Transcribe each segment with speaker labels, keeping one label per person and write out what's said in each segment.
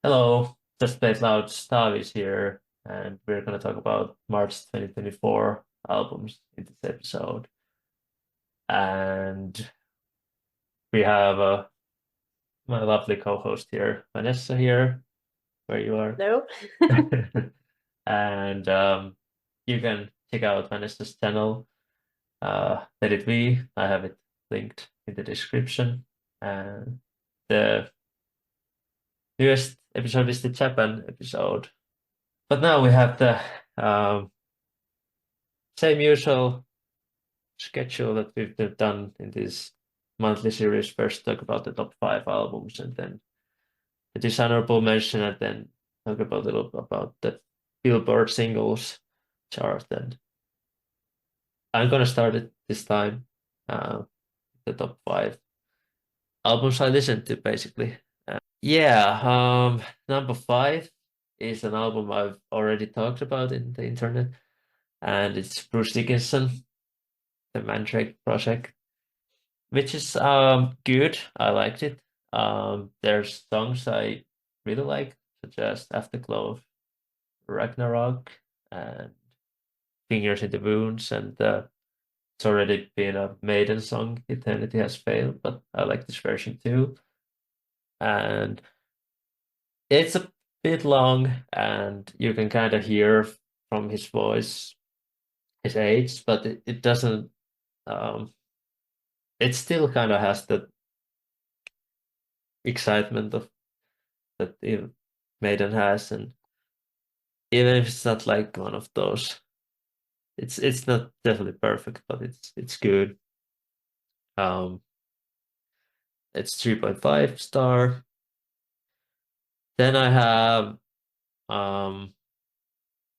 Speaker 1: Hello, Just Play It Loud Taavi's here, and we're going to talk about March 2024 albums in this episode. And we have my lovely co-host here, Vanessa here, where you are.
Speaker 2: No.
Speaker 1: And you can check out Vanessa's channel, Let It Be. I have it linked in the description. And the newest episode is the Japan episode. But now we have the um, same usual schedule that we've done in this monthly series. First, talk about the top 5 albums, and then the dishonorable mention, and then talk about a little about the Billboard singles chart. And I'm gonna start it this time. The top 5 albums I listened to, basically. Yeah, number 5 is an album I've already talked about in the internet, and it's Bruce Dickinson, the Mandrake Project, which is good. I liked it. There's songs I really like, such as Afterglow, Ragnarok, and Fingers in the Wounds, and it's already been a Maiden song, Eternity Has Failed, but I like this version too. And it's a bit long, and you can kind of hear from his voice his age, but it doesn't. It still kind of has the excitement of that even Maiden has, and even if it's not like one of those, it's not definitely perfect, but it's good. Um, it's 3.5 star. Then I have um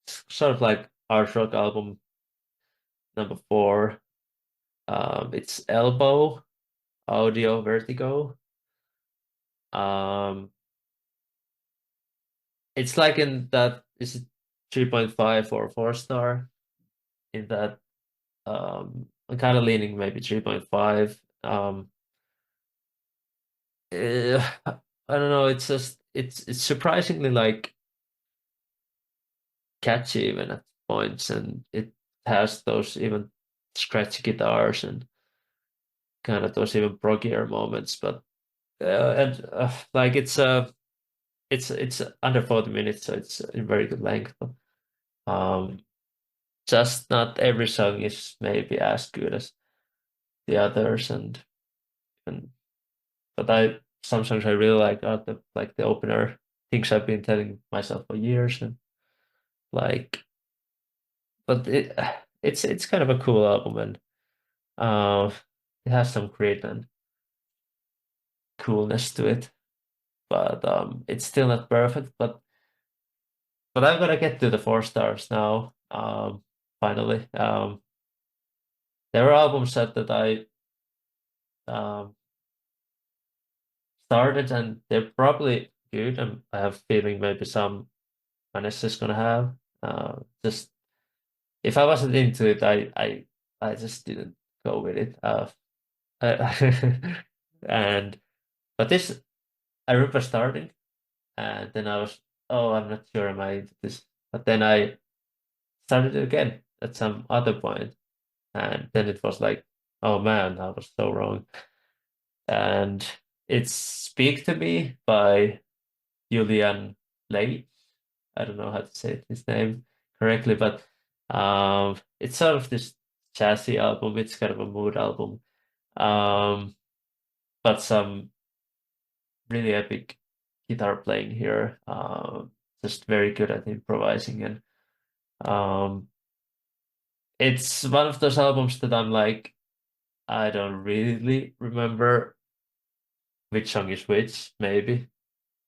Speaker 1: sort of like art rock album number 4. It's Elbow Audio Vertigo. Um, it's like in that is it 3.5 or 4 star in that. I'm kind of leaning maybe 3.5. I don't know. It's just it's surprisingly like catchy even at points, and it has those even scratchy guitars and kind of those even proggier moments. But and like it's under 40 minutes, so it's in very good length. But, um, just not every song is maybe as good as the others, and but I some songs I really like are the like the opener, things I've been telling myself for years, and like but it's kind of a cool album, and uh it has some grit and coolness to it, but it's still not perfect, but I'm gonna get to the 4 stars now. Finally. There are albums that I um started, and they're probably good, and I have a feeling maybe some Vanessa is gonna have. Just if I wasn't into it, I just didn't go with it. And but this I remember starting, and then I was, oh, I'm not sure am I into this. But then I started it again at some other point, and then it was like, oh man, I was so wrong. And it's Speak to Me by Julian Late. I don't know how to say his name correctly, but it's sort of this jazzy album. It's kind of a mood album, um, but some really epic guitar playing here. Just very good at improvising, and um, it's one of those albums that I'm like, I don't really remember which song is which. Maybe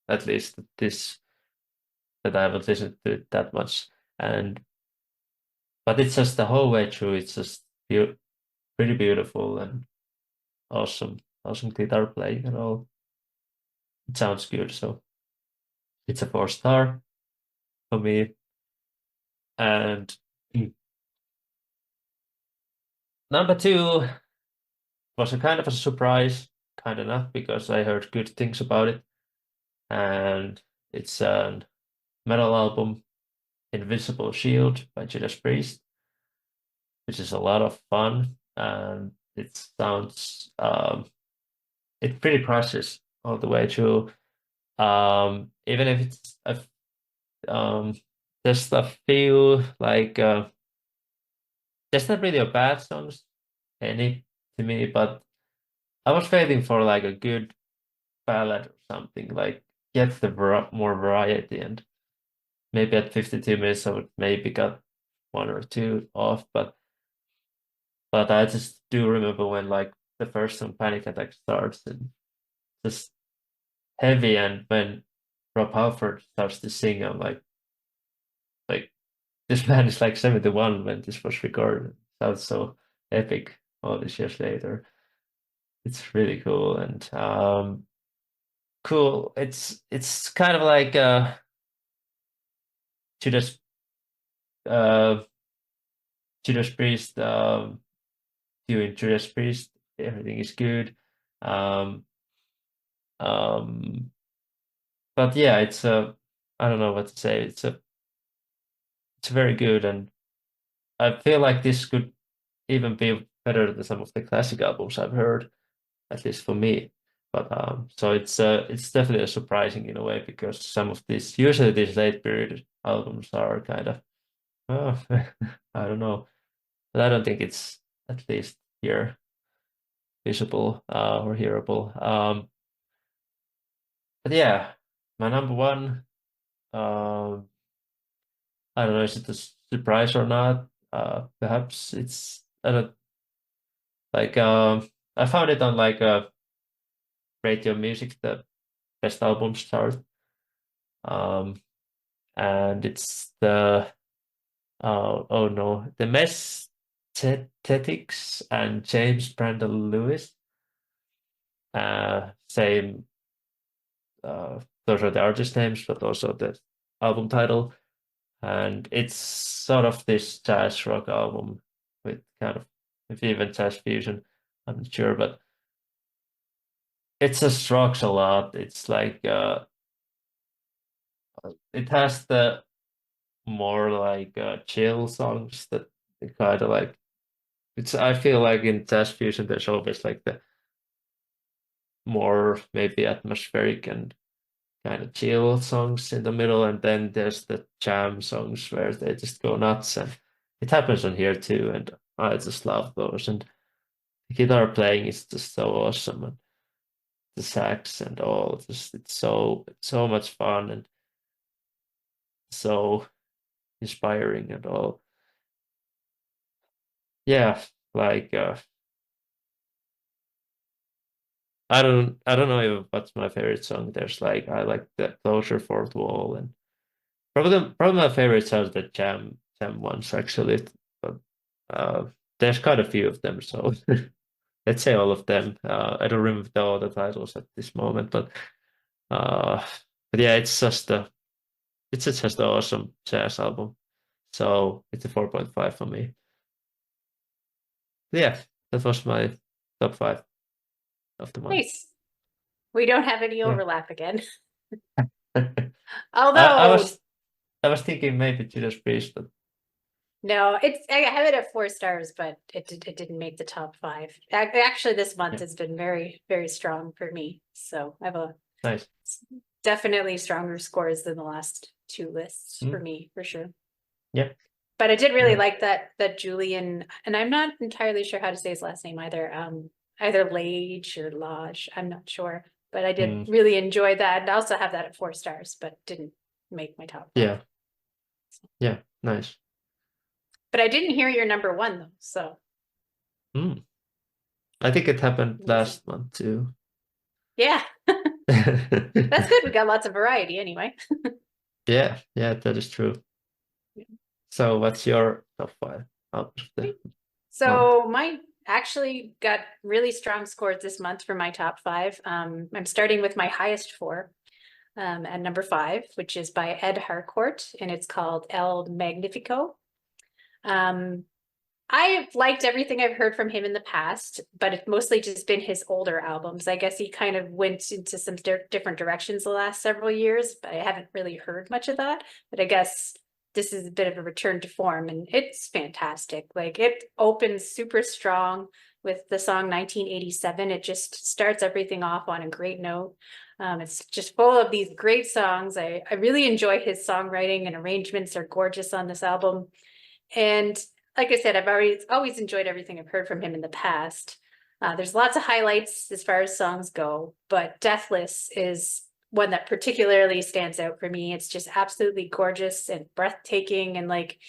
Speaker 1: at least this that I haven't listened to it that much, and but it's just the whole way through. It's just pretty beautiful and awesome, awesome guitar playing and all. It sounds good, so it's a 4 star for me. And number 2 was a kind of a surprise, kind of not, because I heard good things about it. And It's a metal album, Invisible Shield by Judas Priest, which is a lot of fun, and it sounds it pretty crushes all the way through. Even if it's um there's a few like there's not really a bad songs any to me, but I was waiting for like a good ballad or something, like get the more variety, and maybe at 52 minutes I would maybe got one or two off, but I just do remember when like the first song Panic Attack starts and just heavy, and when Rob Halford starts to sing, I'm like this man is like 71 when this was recorded. Sounds so epic all these years later. It's really cool, and cool. It's kind of like Judas uh Judas Priest doing Judas Priest. Everything is good. Um but yeah, it's I don't know what to say. It's very good, and I feel like this could even be better than some of the classic albums I've heard, at least for me. But so it's definitely surprising in a way, because some of these usually these late period albums are kind of oh, I don't know, but I don't think it's at least here visible or hearable. But yeah, my number one. Um, I don't know, is it a surprise or not? Perhaps it's I don't like I found it on like Radio Music, the best albums chart. Um, and it's the oh no, the Messthetics and James Brandon Lewis. Same. Those are the artist names, but also the album title. And it's sort of this jazz rock album with kind of with even jazz fusion. I'm not sure, but it just rocks a lot. It's like it has the more like chill songs that kind of like it's. I feel like in jazz fusion there's always like the more maybe atmospheric and kind of chill songs in the middle, and then there's the jam songs where they just go nuts, and it happens on here too, and I just love those. And the guitar playing is just so awesome, and the sax and all, just it's so much fun and so inspiring and all. Yeah, like I don't know even what's my favorite song. There's like I like the Closure, Fourth Wall, and probably my favorites are the jam ones actually. But uh, there's quite a few of them, so let's say all of them. I don't remember all the titles at this moment, uh, but yeah, it's just an awesome jazz album. So it's a 4.5 for me. Yeah, that was my top five of the month.
Speaker 2: Nice. We don't have any
Speaker 1: Yeah.
Speaker 2: overlap again.
Speaker 1: I, I
Speaker 2: Although,
Speaker 1: was I was thinking maybe Judas Priest, but
Speaker 2: no, I have it at 4 stars, but it didn't make the top five. Actually, this month
Speaker 1: yeah,
Speaker 2: has been very, very strong for me. So I have a
Speaker 1: nice.
Speaker 2: definitely stronger scores than the last two lists for
Speaker 1: Mm,
Speaker 2: me, for sure.
Speaker 1: yeah,
Speaker 2: But I did really
Speaker 1: yeah.
Speaker 2: like that Julian, and I'm not entirely sure how to say his last name either. Either Lage or Lodge, I'm not sure. But I did
Speaker 1: Mm,
Speaker 2: really enjoy that. And I also have that at 4 stars, but didn't make my top five.
Speaker 1: yeah, yeah, nice.
Speaker 2: But I didn't hear your number one though, so
Speaker 1: Mm. I think it happened
Speaker 2: amazing.
Speaker 1: last month too.
Speaker 2: Yeah, that's good. We got lots of variety anyway.
Speaker 1: Yeah, yeah, that is true. So what's your top five out of the month?
Speaker 2: So mine actually got really strong scores this month for my top five. I'm starting with my highest four at number five, which is by Ed Harcourt, and it's called El Magnifico. Um, I've liked everything I've heard from him in the past, but it's mostly just been his older albums. I guess he kind of went into some different directions the last several years, but I haven't really heard much of that. But I guess this is a bit of a return to form, and it's fantastic. Like, it opens super strong with the song 1987. It just starts everything off on a great note. It's just full of these great songs. I really enjoy his songwriting, and arrangements are gorgeous on this album. And like I said, I've always enjoyed everything I've heard from him in the past. There's lots of highlights as far as songs go, but Deathless is one that particularly stands out for me. It's just absolutely gorgeous and breathtaking, and like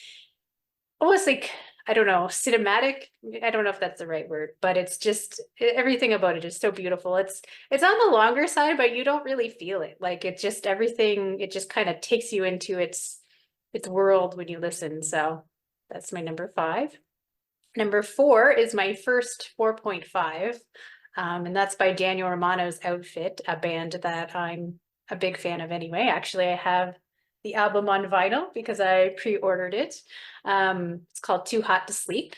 Speaker 2: almost like, I don't know, cinematic. I don't know if that's the right word, but it's just everything about it is so beautiful. It's on the longer side, but you don't really feel it. Like, it's just everything, it just kind of takes you into its world when you listen. So that's my number 5. Number 4 is my first 4.5. And that's by Daniel Romano's Outfit, a band that I'm a big fan of anyway. Actually, I have the album on vinyl because I pre-ordered it. It's called Too Hot to Sleep.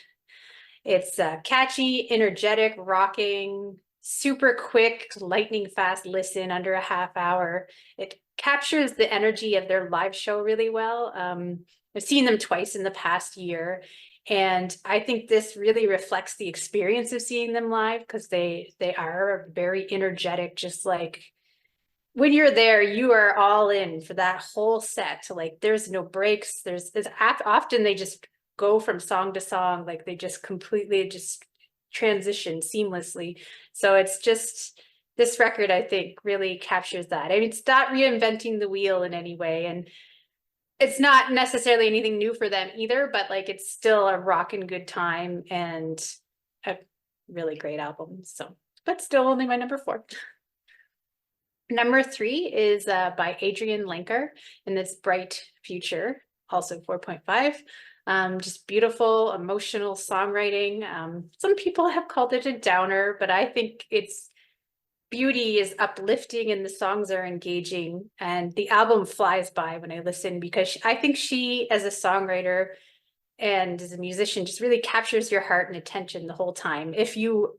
Speaker 2: It's catchy, energetic, rocking, super quick, lightning fast listen under a half hour. It captures the energy of their live show really well. I've seen them twice in the past year, and I think this really reflects the experience of seeing them live, because they are very energetic. Just like when you're there, you are all in for that whole set. Like, there's no breaks. There's often they just go from song to song, like they just completely just transition seamlessly. So it's just, this record, I think, really captures that. I mean, it's not reinventing the wheel in any way, and it's not necessarily anything new for them either, but like, it's still a rockin' good time and a really great album. So, but still only my number 4. Number 3 is by Adrian Lenker, and it's Bright Future, also 4.5. Just beautiful, emotional songwriting. Some people have called it a downer, but I think its beauty is uplifting and the songs are engaging, and the album flies by when I listen, because I think she, as a songwriter and as a musician, just really captures your heart and attention the whole time. If you're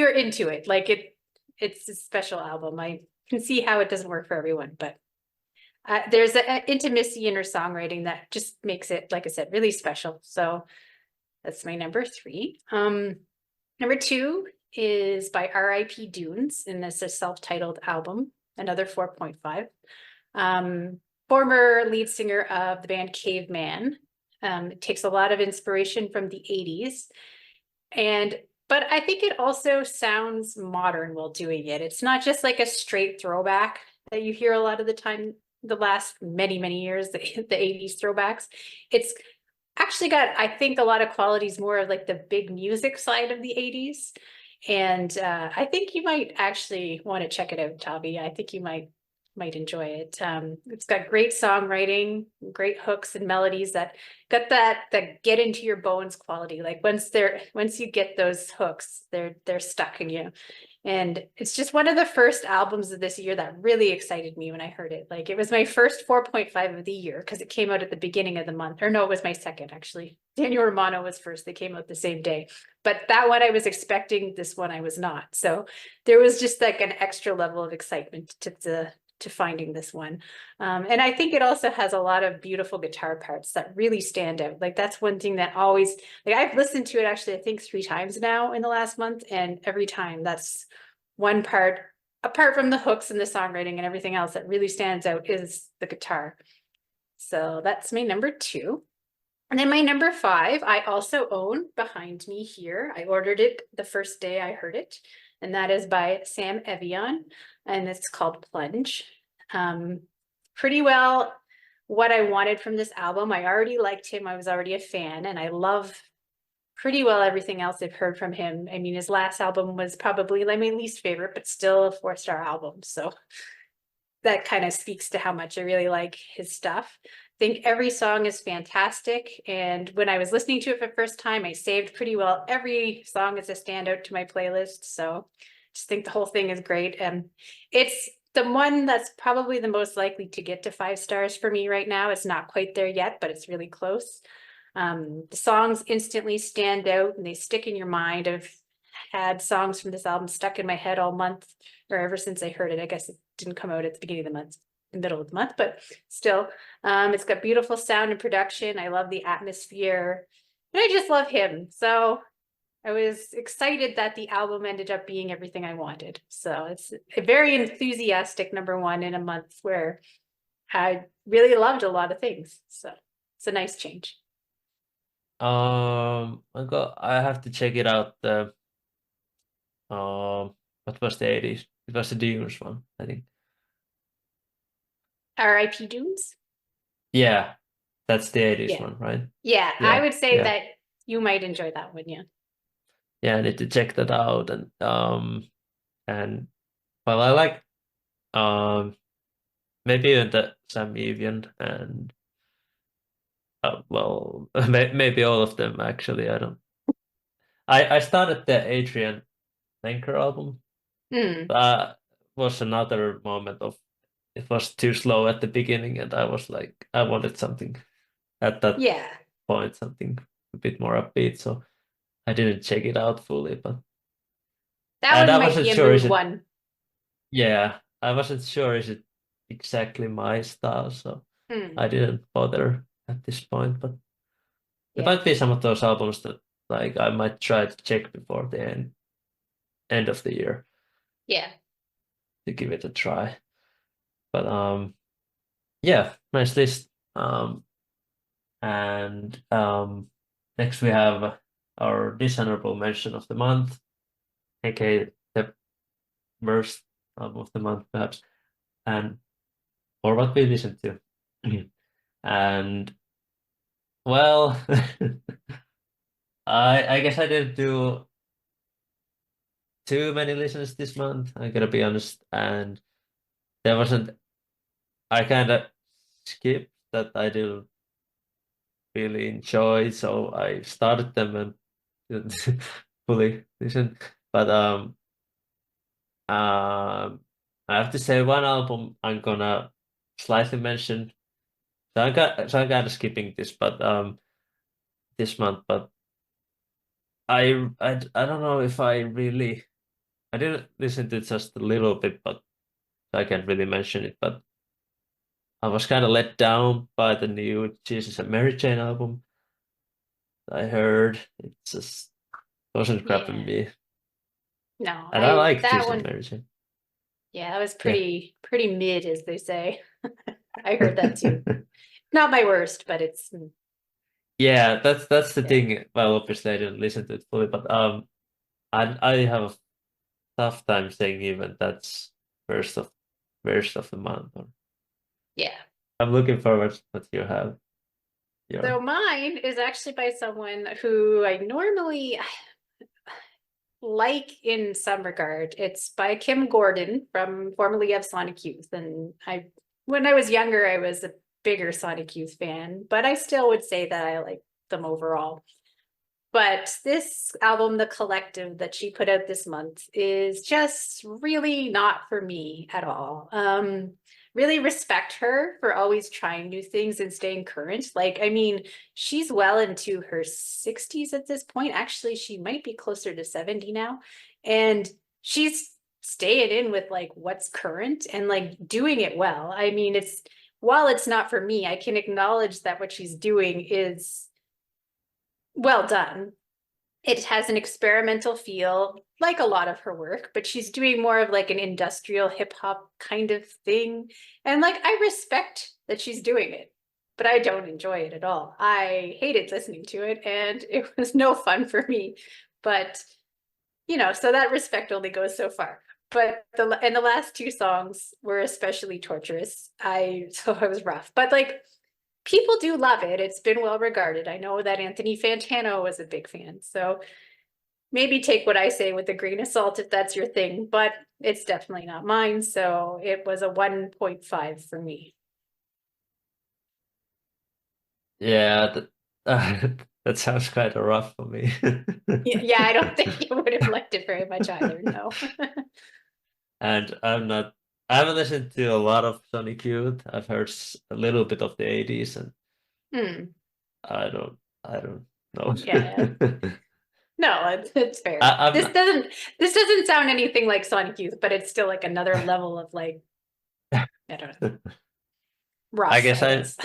Speaker 2: into it, like it's a special album. I can see how it doesn't work for everyone, but there's an intimacy in her songwriting that just makes it, like I said, really special. So that's my number 3. Number 2 is by R.I.P. Dunes, and it's a self-titled album, another 4.5. Former lead singer of the band Caveman. It takes a lot of inspiration from the 80s, but I think it also sounds modern while doing it. It's not just like a straight throwback that you hear a lot of the time, the last many years, the 80s throwbacks. It's actually got, I think, a lot of qualities more of like the big music side of the 80s. And I think you might actually want to check it out, Taavi. I think you might enjoy it. It's got great songwriting, great hooks and melodies that got that get into your bones quality. Like, once you get those hooks, they're stuck in you. And it's just one of the first albums of this year that really excited me when I heard it. Like, it was my first 4.5 of the year because it came out at the beginning of the month. Or no, it was my second, actually. Daniel Romano was first. They came out the same day. But that one I was expecting, this one I was not. So there was just like an extra level of excitement to finding this one. And I think it also has a lot of beautiful guitar parts that really stand out. Like, that's one thing that always, like, I've listened to it actually, I think 3 times now in the last month, and every time that's one part, apart from the hooks and the songwriting and everything else, that really stands out is the guitar. So that's my number 2. And then my number 5, I also own behind me here. I ordered it the first day I heard it, and that is by Sam Evian, and it's called Plunge. Pretty well what I wanted from this album. I already liked him. I was already a fan, and I love pretty well everything else I've heard from him. I mean, his last album was probably like my least favorite, but still a 4-star album. So that kind of speaks to how much I really like his stuff. I think every song is fantastic. And when I was listening to it for the first time, I saved pretty well every song as a standout to my playlist. So just think the whole thing is great. And it's the one that's probably the most likely to get to 5 stars for me right now. It's not quite there yet, but it's really close. The songs instantly stand out and they stick in your mind. I've had songs from this album stuck in my head all month, or ever since I heard it. I guess it didn't come out at the beginning of the month, the middle of the month, but still, it's got beautiful sound and production. I love the atmosphere, and I just love him. So I was excited that the album ended up being everything I wanted. So it's a very enthusiastic #1 in a month where I really loved a lot of things. So it's a nice change.
Speaker 1: I have to check it out. What was the 80s? It was the Dunes one, I think.
Speaker 2: R.I.P. Dunes.
Speaker 1: Yeah, that's the 80s
Speaker 2: Yeah.
Speaker 1: one, right?
Speaker 2: Yeah, I
Speaker 1: Yeah,
Speaker 2: would say
Speaker 1: yeah,
Speaker 2: that you might enjoy that one. Yeah.
Speaker 1: yeah. I need to check that out, and well, I like maybe even the Sam Evian and well, maybe all of them actually. I don't. I started the Adrian Lenker album.
Speaker 2: Mm,
Speaker 1: That was another moment of it was too slow at the beginning, and I was like, I wanted something at that
Speaker 2: yeah,
Speaker 1: point, something a bit more upbeat. So I didn't check it out fully, but
Speaker 2: that
Speaker 1: and
Speaker 2: one
Speaker 1: I
Speaker 2: might
Speaker 1: wasn't
Speaker 2: be a
Speaker 1: sure
Speaker 2: mood
Speaker 1: is it.
Speaker 2: one.
Speaker 1: Yeah, I wasn't sure is it exactly my style, so I
Speaker 2: Mm,
Speaker 1: didn't bother at this point. But there
Speaker 2: yeah,
Speaker 1: might be some of those albums that like I might try to check before the end of the year
Speaker 2: yeah.
Speaker 1: to give it a try. But yeah, nice list. And next we have our dishonorable mention of the month, aka the worst album of the month, perhaps, and or what we listened to. And well, I guess I didn't do too many listens this month. I gotta be honest, and there wasn't. I kind of skipped that I didn't really enjoy, so I started them and didn't fully listen. But I have to say one album I'm gonna slightly mention. So I'm kind of skipping this, but this month. But I don't know if I really I didn't listen to it just a little bit, but I can't really mention it. But I was kind of let down by the new Jesus and Mary Chain album I heard. It just wasn't grabbing
Speaker 2: Yeah.
Speaker 1: me,
Speaker 2: No,
Speaker 1: and I like
Speaker 2: that
Speaker 1: Jesus and
Speaker 2: one,
Speaker 1: Mary Chain.
Speaker 2: yeah, that was
Speaker 1: Yeah.
Speaker 2: pretty mid, as they say. I heard that too. Not my worst, but it's
Speaker 1: Yeah, that's the
Speaker 2: yeah,
Speaker 1: thing. Well, obviously I didn't listen to it fully, but I have a tough time saying even that's worst of worst of the month. Or
Speaker 2: yeah.
Speaker 1: I'm looking forward to what you have.
Speaker 2: So
Speaker 1: Your
Speaker 2: mine is actually by someone who I normally like in some regard. It's by Kim Gordon from formerly of Sonic Youth. And when I was younger, I was a bigger Sonic Youth fan, but I still would say that I like them overall. But this album, The Collective, that she put out this month is just really not for me at all. Really respect her for always trying new things and staying current. Like, I mean, she's well into her 60s at this point. Actually, she might be closer to 70 now. And she's staying in with like what's current and like doing it well. I mean, while it's not for me, I can acknowledge that what she's doing is well done. It has an experimental feel, like a lot of her work, but she's doing more of like an industrial hip hop kind of thing. And like, I respect that she's doing it, but I don't enjoy it at all. I hated listening to it and it was no fun for me. But, so that respect only goes so far. But the last two songs were especially torturous. So it was rough. But like, people do love it. It's been well regarded. I know that Anthony Fantano was a big fan. So maybe take what I say with a grain of salt if that's your thing, but it's definitely not mine. So it was a 1.5 for me.
Speaker 1: yeah, that sounds kind of rough for me.
Speaker 2: Yeah, I don't think you would have liked it very much either. No.
Speaker 1: And I haven't listened to a lot of Sonic Youth. I've heard a little bit of the 80s, and
Speaker 2: Hmm.
Speaker 1: I don't I don't know.
Speaker 2: Yeah. No, it's fair.
Speaker 1: I'm not,
Speaker 2: This doesn't sound anything like Sonic Youth, but it's still like another level of like, I don't know,
Speaker 1: I
Speaker 2: rough,
Speaker 1: guess
Speaker 2: I
Speaker 1: I
Speaker 2: guess.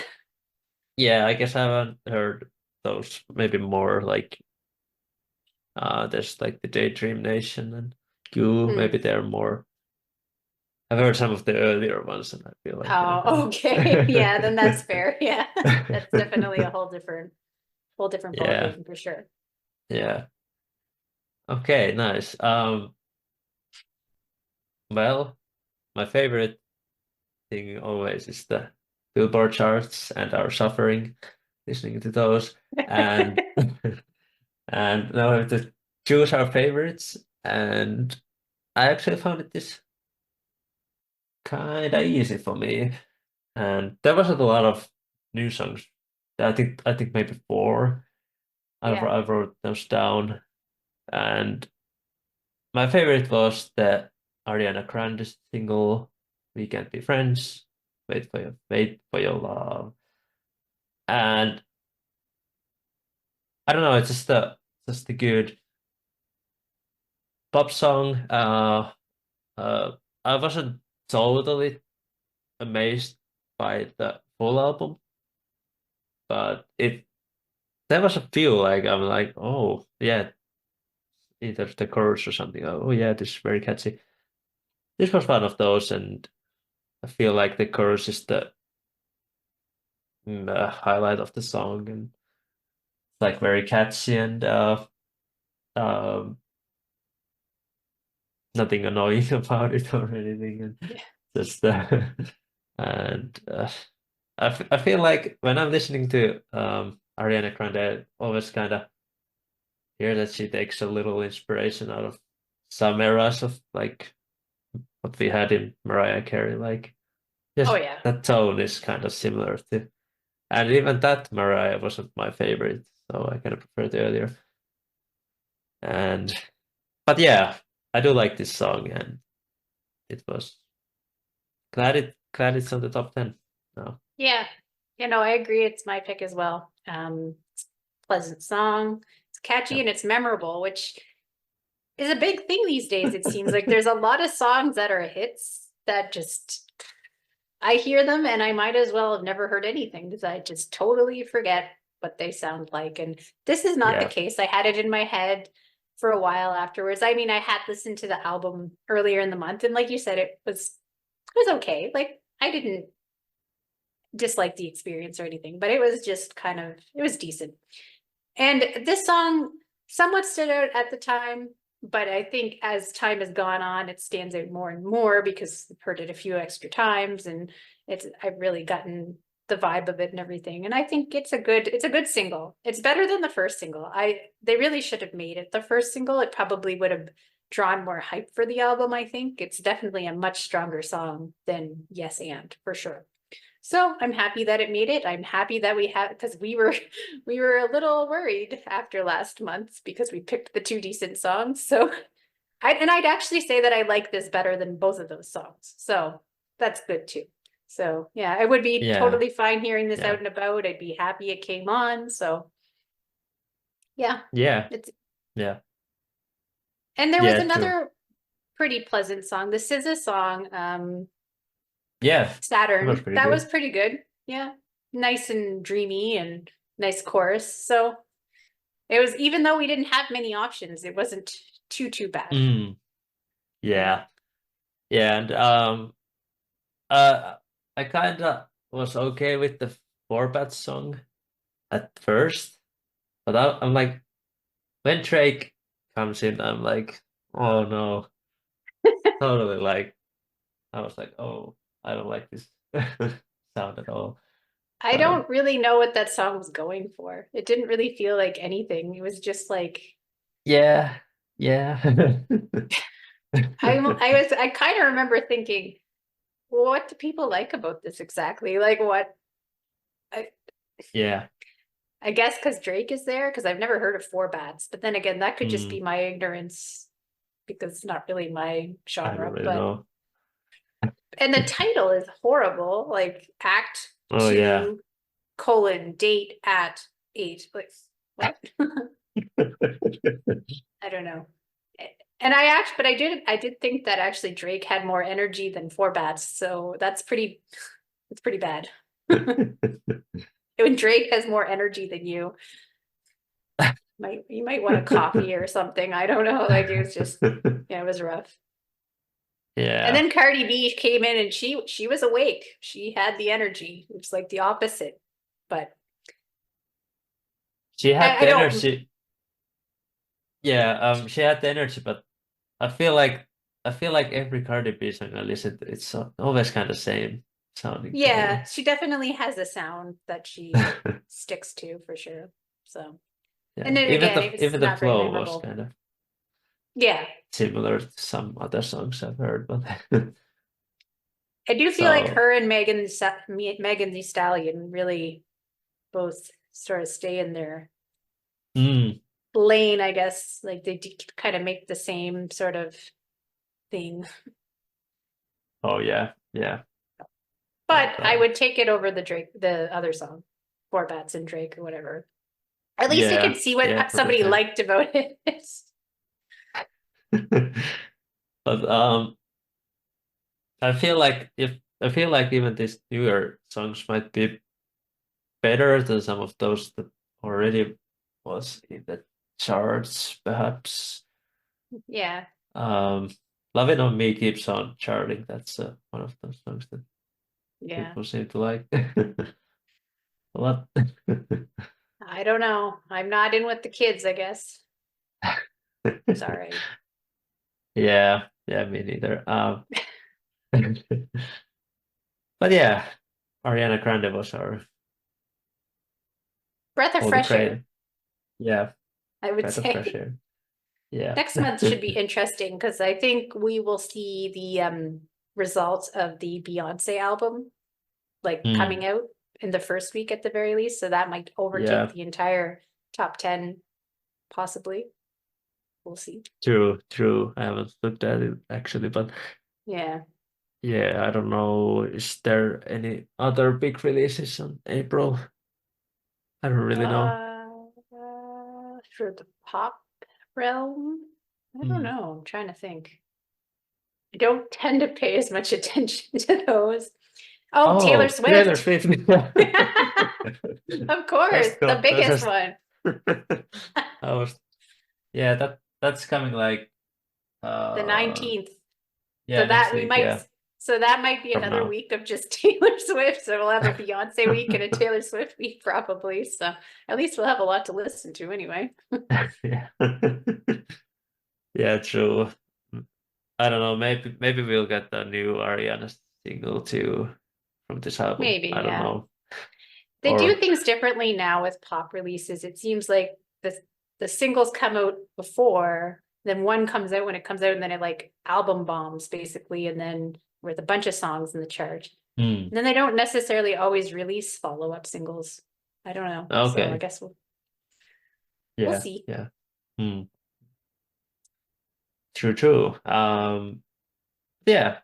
Speaker 1: yeah, I guess I haven't heard those maybe more like there's like the Daydream Nation and you,
Speaker 2: Mm.
Speaker 1: maybe they're more I've heard some of the earlier ones and I feel like
Speaker 2: Oh, okay. Yeah, then that's fair. Yeah. That's definitely a whole different ball
Speaker 1: yeah,
Speaker 2: game for sure.
Speaker 1: yeah. Okay, nice. Well, my favorite thing always is the Billboard charts and our suffering listening to those. And and now we have to choose our favorites. And I actually found it this kind of easy for me. And there wasn't a lot of new songs. I think maybe four.
Speaker 2: Yeah.
Speaker 1: I wrote those down. And my favorite was the Ariana Grande single "We Can't Be Friends." Wait for your love. And I don't know, it's just a good pop song. Uh, I wasn't totally amazed by the full album, but it there was a few like I'm like, oh yeah, either the chorus or something. Oh yeah, this is very catchy. This was one of those, and I feel like the chorus is the highlight of the song, and it's like very catchy and um, nothing annoying about it or anything, and
Speaker 2: Yeah.
Speaker 1: just and I feel like when I'm listening to Ariana Grande, I always kind of hear that she takes a little inspiration out of some eras of like what we had in Mariah Carey, like
Speaker 2: Oh
Speaker 1: just
Speaker 2: yeah.
Speaker 1: that tone is kind of similar to, and even that Mariah wasn't my favorite, so I kind of prefer the earlier. And but yeah, I do like this song, and it was glad it's on the top 10. No,
Speaker 2: Yeah. I agree. It's my pick as well. It's a pleasant song. It's catchy
Speaker 1: yeah,
Speaker 2: and it's memorable, which is a big thing these days. It seems like there's a lot of songs that are hits that just I hear them and I might as well have never heard anything because I just totally forget what they sound like. And this is not the
Speaker 1: yeah,
Speaker 2: case. I had it in my head for a while afterwards. I mean, I had listened to the album earlier in the month, and like you said, it was okay. Like I didn't dislike the experience or anything, but it was just it was decent. And this song somewhat stood out at the time, but I think as time has gone on, it stands out more and more because I've heard it a few extra times and I've really gotten the vibe of it and everything. And I think it's a good single. It's better than the first single. They really should have made it the first single. It probably would have drawn more hype for the album, I think. It's definitely a much stronger song than Yes and for sure. So I'm happy that it made it. I'm happy that we had because we were a little worried after last month because we picked the two decent songs. So I'd actually say that I like this better than both of those songs. So that's good too. So yeah, I would be
Speaker 1: yeah,
Speaker 2: totally fine hearing this out
Speaker 1: yeah,
Speaker 2: and about. I'd be happy it came on. So yeah,
Speaker 1: yeah,
Speaker 2: it's
Speaker 1: yeah,
Speaker 2: and there was
Speaker 1: yeah, true.
Speaker 2: another pretty pleasant song. This is a song,
Speaker 1: Yeah, it was
Speaker 2: Saturn.
Speaker 1: pretty
Speaker 2: That was
Speaker 1: good.
Speaker 2: pretty good. Yeah. Nice and dreamy and nice chorus. So it was, even though we didn't have many options, it wasn't too bad.
Speaker 1: Mm,
Speaker 2: Yeah.
Speaker 1: yeah, yeah, and uh, I kind of was okay with the Four song at first, but I'm like, when Drake comes in, I'm like, oh no, totally like, I was like, oh, I don't like this sound at all.
Speaker 2: I
Speaker 1: Um,
Speaker 2: don't really know what that song was going for. It didn't really feel like anything. It was just like
Speaker 1: yeah, yeah,
Speaker 2: I kind of remember thinking, what do people like about this exactly? Like what I,
Speaker 1: yeah.
Speaker 2: I guess because Drake is there, because I've never heard of Four Bats. But then again, that could just be
Speaker 1: Mm,
Speaker 2: my ignorance because it's not really my
Speaker 1: I don't
Speaker 2: genre.
Speaker 1: really
Speaker 2: But
Speaker 1: know.
Speaker 2: and the title is horrible, like Act
Speaker 1: Oh yeah,
Speaker 2: Two colon date at eight. Like but I don't know. And but I did think that actually Drake had more energy than Four Bats, so it's pretty bad. When Drake has more energy than you might want a coffee or something. I don't know. Like it was just, yeah, it was rough. And
Speaker 1: Yeah,
Speaker 2: then Cardi B came in and she was awake. She had the energy. It was like the opposite. But
Speaker 1: she had
Speaker 2: I
Speaker 1: the
Speaker 2: don't,
Speaker 1: energy. Yeah, she had the energy, but I feel like every Cardi B song I listen to, it's always kind of same sounding to
Speaker 2: yeah,
Speaker 1: me.
Speaker 2: she definitely has a sound that she sticks to for sure. So, and
Speaker 1: Yeah,
Speaker 2: then again, it's
Speaker 1: even the
Speaker 2: not very
Speaker 1: flow was
Speaker 2: memorable.
Speaker 1: kind of
Speaker 2: Yeah,
Speaker 1: similar to some other songs I've heard, but
Speaker 2: I do feel like
Speaker 1: so
Speaker 2: her and Megan Thee Stallion really both sort of stay in their
Speaker 1: mm,
Speaker 2: lane, I guess. Like they kind of make the same sort of thing.
Speaker 1: oh yeah, yeah.
Speaker 2: But
Speaker 1: And
Speaker 2: I would take it over the other song, Four Bats and Drake or whatever. At least I could
Speaker 1: yeah,
Speaker 2: see
Speaker 1: yeah,
Speaker 2: what
Speaker 1: for the
Speaker 2: somebody
Speaker 1: time.
Speaker 2: liked about it.
Speaker 1: But I feel like even these newer songs might be better than some of those that already was in the charts, perhaps.
Speaker 2: Yeah.
Speaker 1: Um, Loving on Me keeps on charting. That's one of those songs that
Speaker 2: Yeah.
Speaker 1: people seem to like a lot.
Speaker 2: I don't know. I'm not in with the kids, I guess. Sorry.
Speaker 1: Yeah, yeah, me neither. But yeah, Ariana Grande was our
Speaker 2: Breath of
Speaker 1: holy
Speaker 2: fresh
Speaker 1: grail.
Speaker 2: air,
Speaker 1: Yeah,
Speaker 2: I would
Speaker 1: breath of fresh
Speaker 2: say.
Speaker 1: air. Yeah.
Speaker 2: Next month should be interesting because I think we will see the results of the Beyonce album like
Speaker 1: Hmm.
Speaker 2: coming out in the first week at the very least. So that might overtake
Speaker 1: Yeah,
Speaker 2: the entire top 10, possibly. We'll see.
Speaker 1: true, true. I haven't looked at it actually, but
Speaker 2: Yeah.
Speaker 1: yeah, I don't know. Is there any other big releases on April? I don't really know.
Speaker 2: For the pop realm, I don't
Speaker 1: Hmm.
Speaker 2: know. I'm trying to think. I don't tend to pay as much attention to those. Oh, Taylor
Speaker 1: Oh, Taylor
Speaker 2: Swift.
Speaker 1: Swift.
Speaker 2: Of course,
Speaker 1: Just
Speaker 2: the
Speaker 1: go.
Speaker 2: biggest
Speaker 1: Just.
Speaker 2: one.
Speaker 1: I was. Yeah, that's coming like.
Speaker 2: The
Speaker 1: Uh.
Speaker 2: 19th. So
Speaker 1: Yeah, next
Speaker 2: that we
Speaker 1: week.
Speaker 2: might
Speaker 1: Yeah,
Speaker 2: so that might be
Speaker 1: from
Speaker 2: another
Speaker 1: now.
Speaker 2: week of just Taylor Swift. So we'll have a Beyonce week and a Taylor Swift week probably. So at least we'll have a lot to listen to anyway.
Speaker 1: Yeah. Yeah, true. I don't know. Maybe we'll get the new Ariana single too from this album.
Speaker 2: Maybe,
Speaker 1: I don't
Speaker 2: yeah.
Speaker 1: know.
Speaker 2: They do
Speaker 1: Or
Speaker 2: things differently now with pop releases. It seems like the singles come out before, then one comes out when it comes out, and then it like album bombs basically, and then with a bunch of songs in the chart.
Speaker 1: hmm.
Speaker 2: And then they don't necessarily always release follow-up singles. I don't know. So I
Speaker 1: Okay.
Speaker 2: guess we'll
Speaker 1: Yeah.
Speaker 2: see.
Speaker 1: Yeah. Hmm. True. True. Yeah.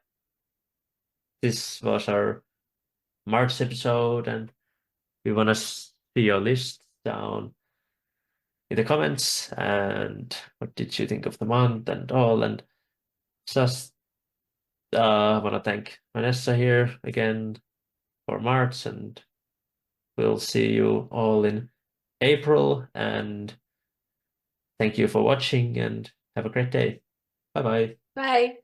Speaker 1: This was our March episode, and we want to see your list down in the comments. And what did you think of the month and all? And just want to thank Vanessa here again for March, and we'll see you all in April. And thank you for watching, and have a great day. Bye bye.
Speaker 2: Bye.